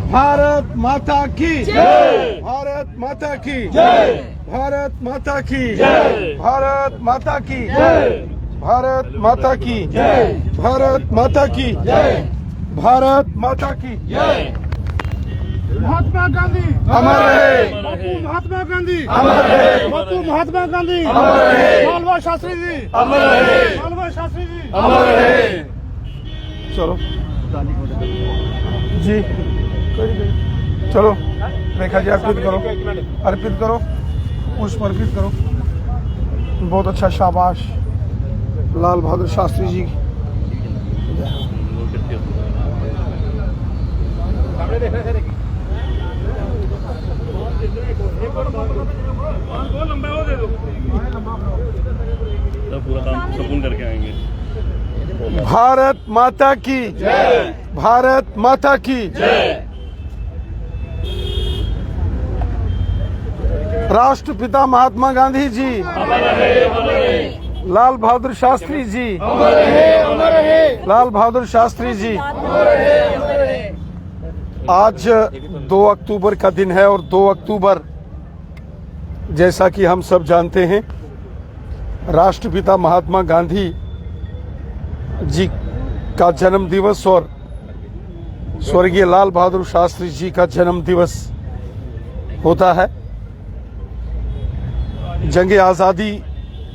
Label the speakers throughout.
Speaker 1: भारत माता की जय, भारत माता की जय, भारत माता की जय, भारत माता की जय, भारत माता की जय, भारत माता की जय, भारत माता की जय।
Speaker 2: महात्मा गांधी
Speaker 1: अमर रहे,
Speaker 2: बापू महात्मा गांधी
Speaker 1: अमर रहे,
Speaker 2: बापू महात्मा गांधी
Speaker 1: अमर रहे,
Speaker 2: मालवा शास्त्री जी
Speaker 1: अमर रहे,
Speaker 2: मालवा शास्त्री जी
Speaker 1: अमर रहे। चलो जी, चलो रेखा जी अर्पित करो, अर्पित करो, पुष्प अर्पित करो। बहुत अच्छा, शाबाश। लाल बहादुर शास्त्री जी
Speaker 3: पूरा काम संपूर्ण करके आएंगे।
Speaker 1: भारत माता की जय, भारत माता की जय। राष्ट्रपिता महात्मा गांधी जी, लाल बहादुर शास्त्री जी, लाल बहादुर शास्त्री जी। आज 2 अक्टूबर का दिन है और 2 अक्टूबर जैसा कि हम सब जानते हैं राष्ट्रपिता महात्मा गांधी जी का जन्म दिवस और स्वर्गीय लाल बहादुर शास्त्री जी का जन्म दिवस होता है। जंगे आज़ादी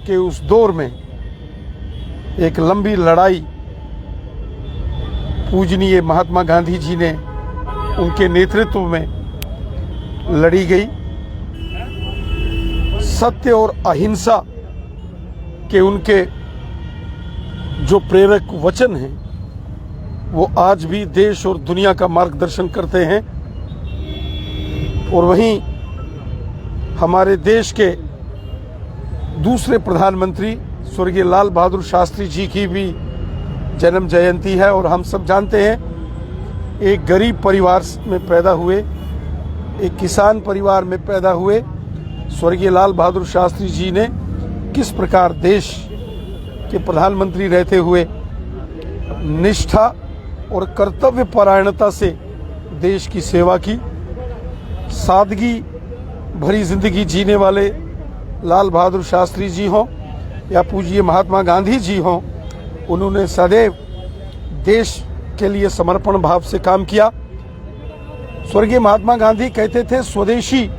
Speaker 1: के उस दौर में एक लंबी लड़ाई पूजनीय महात्मा गांधी जी ने उनके नेतृत्व में लड़ी गई। सत्य और अहिंसा के उनके जो प्रेरक वचन हैं वो आज भी देश और दुनिया का मार्गदर्शन करते हैं। और वहीं हमारे देश के दूसरे प्रधानमंत्री स्वर्गीय लाल बहादुर शास्त्री जी की भी जन्म जयंती है। और हम सब जानते हैं एक गरीब परिवार में पैदा हुए, एक किसान परिवार में पैदा हुए स्वर्गीय लाल बहादुर शास्त्री जी ने किस प्रकार देश के प्रधानमंत्री रहते हुए निष्ठा और कर्तव्य परायणता से देश की सेवा की। सादगी भरी जिंदगी जीने वाले लाल बहादुर शास्त्री जी हों या पूज्य महात्मा गांधी जी हों, उन्होंने सदैव देश के लिए समर्पण भाव से काम किया। स्वर्गीय महात्मा गांधी कहते थे स्वदेशी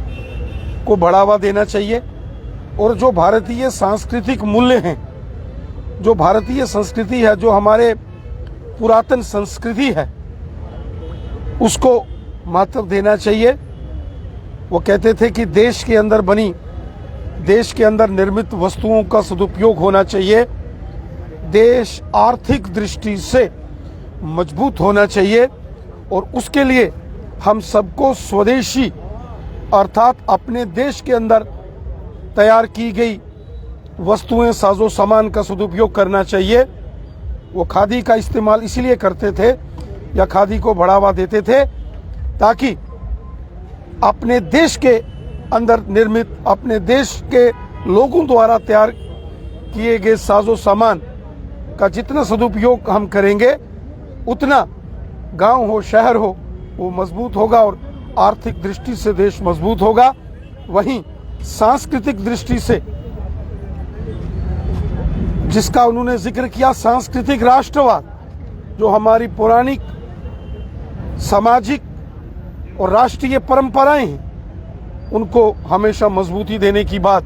Speaker 1: को बढ़ावा देना चाहिए और जो भारतीय सांस्कृतिक मूल्य हैं, जो भारतीय संस्कृति है, जो हमारे पुरातन संस्कृति है, उसको महत्व देना चाहिए। वो कहते थे कि देश के अंदर बनी, देश के अंदर निर्मित वस्तुओं का सदुपयोग होना चाहिए। देश आर्थिक दृष्टि से मजबूत होना चाहिए और उसके लिए हम सबको स्वदेशी अर्थात अपने देश के अंदर तैयार की गई वस्तुएं, साजो सामान का सदुपयोग करना चाहिए। वो खादी का इस्तेमाल इसलिए करते थे या खादी को बढ़ावा देते थे ताकि अपने देश के अंदर निर्मित, अपने देश के लोगों द्वारा तैयार किए गए साजो सामान का जितना सदुपयोग हम करेंगे उतना गांव हो शहर हो वो मजबूत होगा और आर्थिक दृष्टि से देश मजबूत होगा। वहीं सांस्कृतिक दृष्टि से जिसका उन्होंने जिक्र किया, सांस्कृतिक राष्ट्रवाद, जो हमारी पौराणिक सामाजिक और राष्ट्रीय परंपराएं हैं उनको हमेशा मजबूती देने की बात,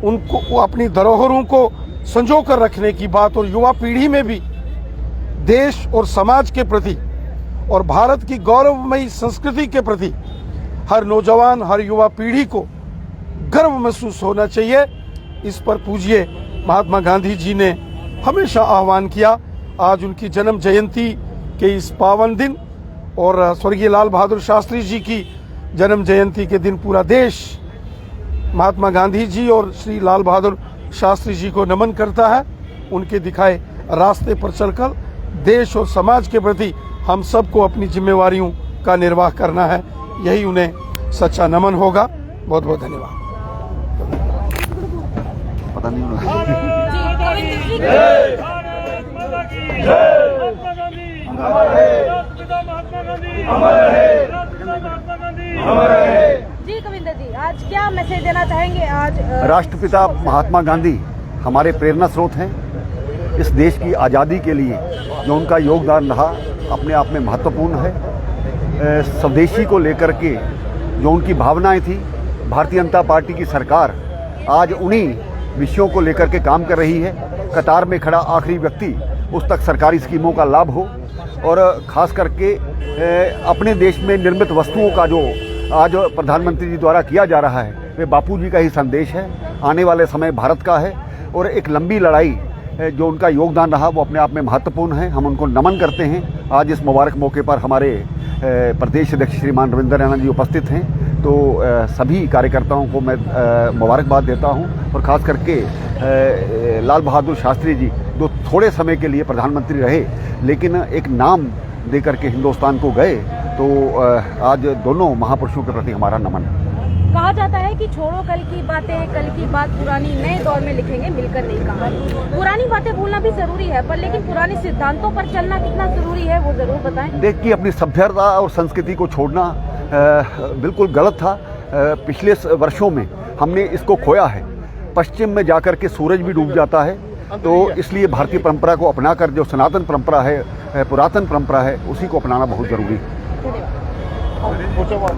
Speaker 1: उनको अपनी धरोहरों को संजो कर रखने की बात और युवा पीढ़ी में भी देश और समाज के प्रति और भारत की गौरवमयी संस्कृति के प्रति हर नौजवान, हर युवा पीढ़ी को गर्व महसूस होना चाहिए। इस पर पूज्य महात्मा गांधी जी ने हमेशा आह्वान किया। आज उनकी जन्म जयंती के इस पावन दिन और स्वर्गीय लाल बहादुर शास्त्री जी की जन्म जयंती के दिन पूरा देश महात्मा गांधी जी और श्री लाल बहादुर शास्त्री जी को नमन करता है। उनके दिखाए रास्ते पर चलकर देश और समाज के प्रति हम सबको अपनी जिम्मेवारियों का निर्वाह करना है। यही उन्हें सच्चा नमन होगा। बहुत बहुत धन्यवाद।
Speaker 4: पता नहीं
Speaker 5: जी कविंदर जी, आज क्या मैसेज देना चाहेंगे? आज
Speaker 4: राष्ट्रपिता महात्मा गांधी हमारे प्रेरणा स्रोत हैं। इस देश की आज़ादी के लिए जो उनका योगदान रहा अपने आप में महत्वपूर्ण है। स्वदेशी को लेकर के जो उनकी भावनाएं थी, भारतीय जनता पार्टी की सरकार आज उन्हीं विषयों को लेकर के काम कर रही है। कतार में खड़ा आखिरी व्यक्ति उस तक सरकारी स्कीमों का लाभ हो, और खास करके अपने देश में निर्मित वस्तुओं का जो आज प्रधानमंत्री जी द्वारा किया जा रहा है, वे बापू जी का ही संदेश है। आने वाले समय भारत का है, और एक लंबी लड़ाई जो उनका योगदान रहा वो अपने आप में महत्वपूर्ण है। हम उनको नमन करते हैं। आज इस मुबारक मौके पर हमारे प्रदेश अध्यक्ष श्रीमान रविंद्र रैना जी उपस्थित हैं, तो सभी कार्यकर्ताओं को मैं मुबारकबाद देता हूं। और ख़ास करके लाल बहादुर शास्त्री जी जो थोड़े समय के लिए प्रधानमंत्री रहे, लेकिन एक नाम दे करके हिंदुस्तान को गए, तो आज दोनों महापुरुषों के प्रति हमारा नमन।
Speaker 5: कहा जाता है कि छोड़ो कल की बातें, कल की बात पुरानी नए दौर में लिखेंगे मिलकर नई कहानी। पुरानी बातें भूलना भी जरूरी है, पर लेकिन पुराने सिद्धांतों पर चलना कितना जरूरी है वो जरूर बताएं।
Speaker 4: देखिए, अपनी सभ्यता और संस्कृति को छोड़ना बिल्कुल गलत था। पिछले वर्षों में हमने इसको खोया है। पश्चिम में जाकर के सूरज भी डूब जाता है, तो इसलिए भारतीय परंपरा को अपनाकर जो सनातन परंपरा है, पुरातन परंपरा है, उसी को अपनाना बहुत जरूरी है।
Speaker 5: धन्यवाद।